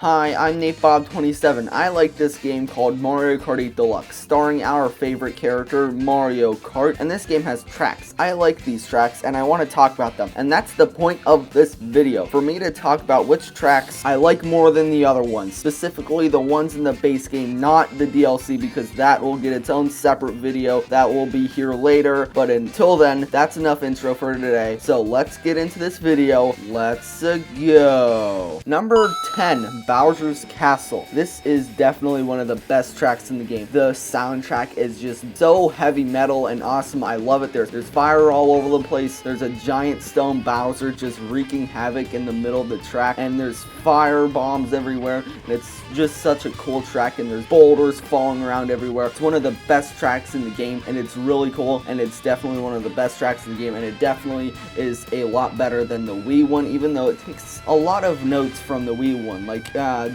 Hi, I'm NateBob27. I like this game called Mario Kart 8 Deluxe, starring our favorite character, Mario Kart, and this game has tracks. I like these tracks, and I want to talk about them, and that's the point of this video, for me to talk about which tracks I like more than the other ones, specifically the ones in the base game, not the DLC, because that will get its own separate video that will be here later, but until then, that's enough intro for today, so let's get into this video. Let's go. Number 10. Bowser's Castle. This is definitely one of the best tracks in the game. The soundtrack is just so heavy metal and awesome. I love it. There's fire all over the place. There's a giant stone Bowser just wreaking havoc in the middle of the track, and there's fire bombs everywhere, and it's just such a cool track, and there's boulders falling around everywhere. It's one of the best tracks in the game, and it's really cool, and it's definitely one of the best tracks in the game, and it definitely is a lot better than the Wii one, even though it takes a lot of notes from the Wii one, like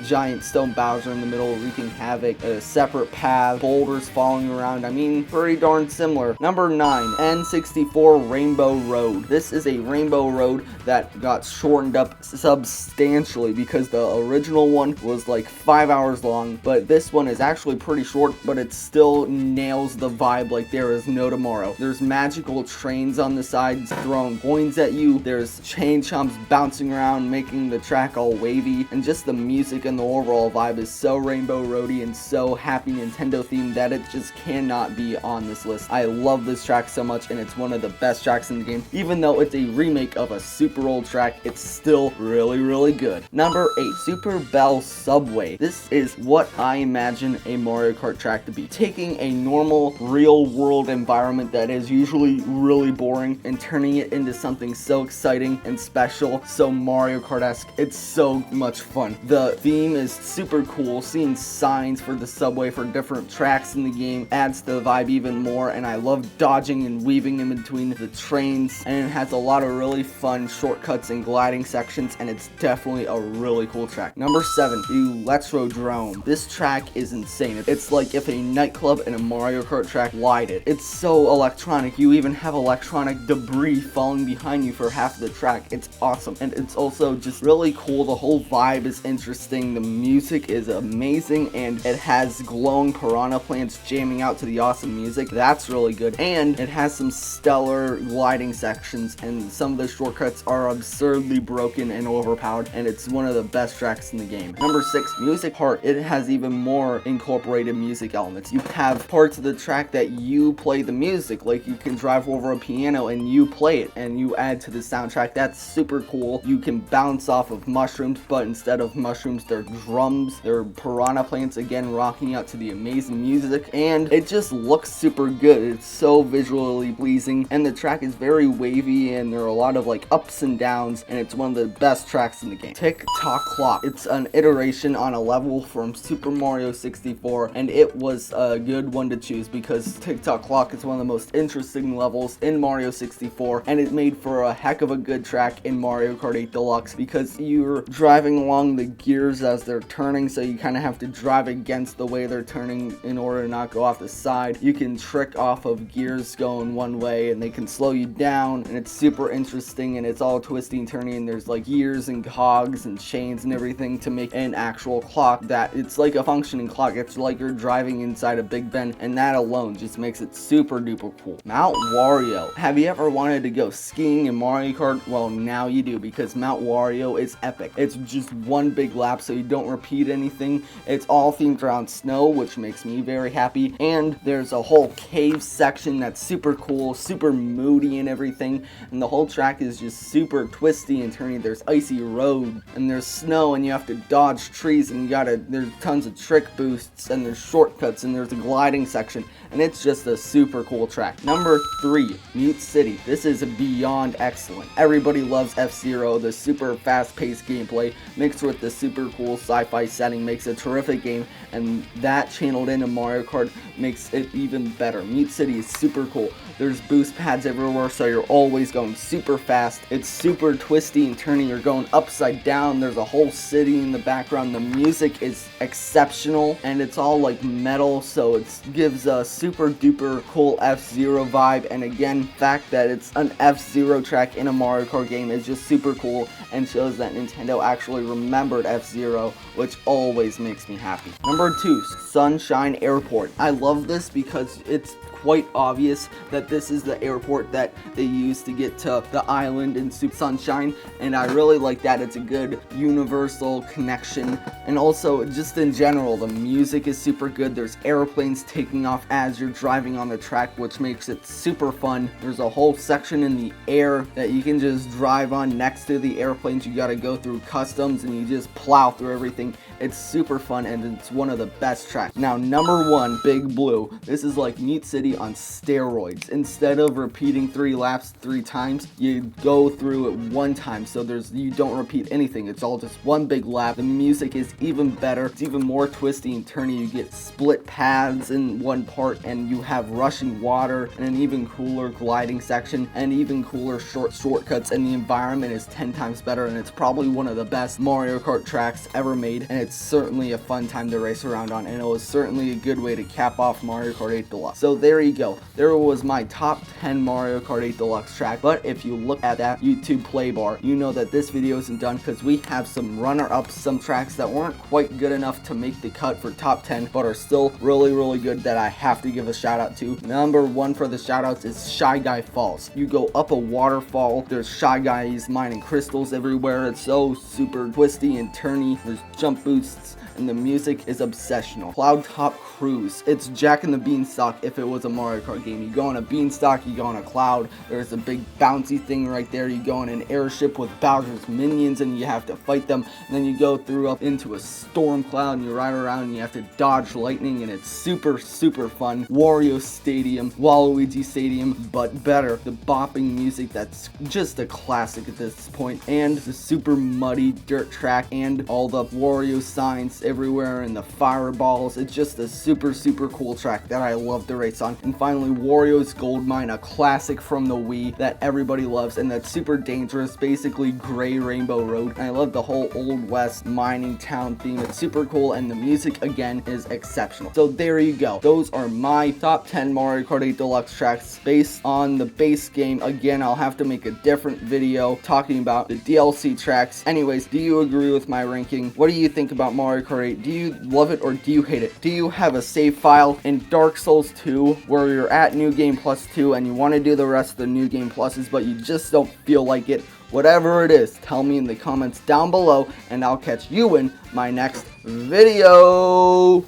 giant stone Bowser in the middle wreaking havoc, a separate path, boulders falling around. I mean, pretty darn similar. Number 9, N64 Rainbow Road. This is a Rainbow Road that got shortened up substantially because the original one was like 5 hours long, but this one is actually pretty short, but it still nails the vibe like there is no tomorrow. There's magical trains on the sides throwing coins at you. There's chain chomps bouncing around, making the track all wavy, and just the music and the overall vibe is so Rainbow Roady and so happy Nintendo themed that it just cannot be on this list. I love this track so much, and it's one of the best tracks in the game. Even though it's a remake of a super old track, it's still really good. Number 8, Super Bell Subway. This is what I imagine a Mario Kart track to be. Taking a normal real world environment that is usually really boring and turning it into something so exciting and special, so Mario Kart-esque. It's so much fun. The theme is super cool. Seeing signs for the subway for different tracks in the game adds to the vibe even more, and I love dodging and weaving in between the trains, and it has a lot of really fun shortcuts and gliding sections, and it's definitely a really cool track. Number 7, Elro Drone. This track is insane. It's like if a nightclub and a Mario Kart track collided. It's so electronic. You even have electronic debris falling behind you for half of the track. It's awesome, and it's also just really cool. The whole vibe is interesting. The music is amazing, and it has glowing piranha plants jamming out to the awesome music. That's really good, and it has some stellar gliding sections, and some of the shortcuts are absurdly broken and overpowered, and it's one of the best tracks in the game. Number 6, Music Part. It has even more incorporated music elements. You have parts of the track that you play the music, like you can drive over a piano and you play it, and you add to the soundtrack. That's super cool. You can bounce off of mushrooms, but instead of mushrooms, they're drums. They're piranha plants, again, rocking out to the amazing music, and it just looks super good. It's so visually pleasing, and the track is very wavy, and there are a lot of like ups and downs, and it's one of the best tracks in the game. Tock Clock. It's an iteration on a level from Super Mario 64, and it was a good one to choose because Tock Clock is one of the most interesting levels in Mario 64, and it made for a heck of a good track in Mario Kart 8 Deluxe because you're driving along the gears as they're turning, so you kind of have to drive against the way they're turning in order to not go off the side. You can trick off of gears going one way, and they can slow you down, and it's super interesting, and it's all twisty and turny, and there's like gears and cogs and chains and everything to make an actual clock that it's like a functioning clock. It's like you're driving inside a Big Ben, and that alone just makes it super duper cool. Mount Wario. Have you ever wanted to go skiing in Mario Kart? Well, now you do, because Mount Wario is epic. It's just one big lap, so you don't repeat anything. It's all themed around snow, which makes me very happy, and there's a whole cave section that's super cool, super moody and everything, and the whole track is just super twisty and turny. There's icy road, and there's snow, and you have to dodge trees, and there's tons of trick boosts, and there's shortcuts, and there's a gliding section, and it's just a super cool track. Number 3, Mute City. This is beyond excellent. Everybody loves F-Zero. The super fast-paced gameplay mixed with the super cool sci-fi setting makes a terrific game, and that channeled into Mario Kart makes it even better. Mute City is super cool. There's boost pads everywhere, so you're always going super fast. It's super twisty and turny. You're going upside down. There's a whole city in the background. The music is exceptional, and it's all like metal, so it gives a super duper cool F-Zero vibe. And again, the fact that it's an F-Zero track in a Mario Kart game is just super cool and shows that Nintendo actually remembered F-Zero, which always makes me happy. Number 2, Sunshine Airport. I love this because it's quite obvious that this is the airport that they use to get to the island in Sunshine, and I really like that. It's a good universal connection, and also just in general, the music is super good. There's airplanes taking off as you're driving on the track, which makes it super fun. There's a whole section in the air that you can just drive on next to the airplanes. You gotta go through customs and you just plow through everything. It's super fun and it's one of the best tracks. Now, number 1, Big Blue. This is like Mute City on steroids. Instead of repeating 3 laps 3 times, you go through it 1 time, so you don't repeat anything. It's all just one big lap. The music is even better. It's even more twisty and turny. You get split paths in one part, and you have rushing water and an even cooler gliding section and even cooler shortcuts, and the environment is 10 times better, and it's probably one of the best Mario Kart tracks ever made, and it's certainly a fun time to race around on, and it was certainly a good way to cap off Mario Kart 8 Deluxe. So there you go. There was my top 10 Mario Kart 8 Deluxe track, but if you look at that YouTube play bar, you know that this video isn't done because we have some runner-ups, some tracks that weren't quite good enough to make the cut for top 10, but are still really, really good that I have to give a shout out to. Number 1 for the shout outs is Shy Guy Falls. You go up a waterfall, there's Shy Guys mining crystals everywhere. It's so super twisty and turny. There's jump boosts, and the music is obsessional. Cloud Top Cruise. It's Jack and the Beanstalk if it was a Mario Kart game. You go on a beanstalk, you go on a cloud, there's a big bouncy thing right there. You go on an airship with Bowser's minions and you have to fight them, and then you go through up into a storm cloud and you ride around and you have to dodge lightning, and it's super, super fun. Wario Stadium, Waluigi Stadium, but better. The bopping music that's just a classic at this point, and the super muddy dirt track and all the Wario signs everywhere and the fireballs. It's just a super, super cool track that I love to race on. And finally, Wario's Gold Mine, a classic from the Wii that everybody loves, and that's super dangerous, basically gray Rainbow Road. And I love the whole Old West mining town theme. It's super cool, and the music again is exceptional. So there you go. Those are my top 10 Mario Kart 8 Deluxe tracks based on the base game. Again, I'll have to make a different video talking about the DLC tracks. Anyways, do you agree with my ranking? What do you think about Mario Kart 8? Do you love it or do you hate it? Do you have a save file in Dark Souls 2 where you're at New Game Plus 2 and you want to do the rest of the New Game Pluses, but you just don't feel like it? Whatever it is, tell me in the comments down below, and I'll catch you in my next video.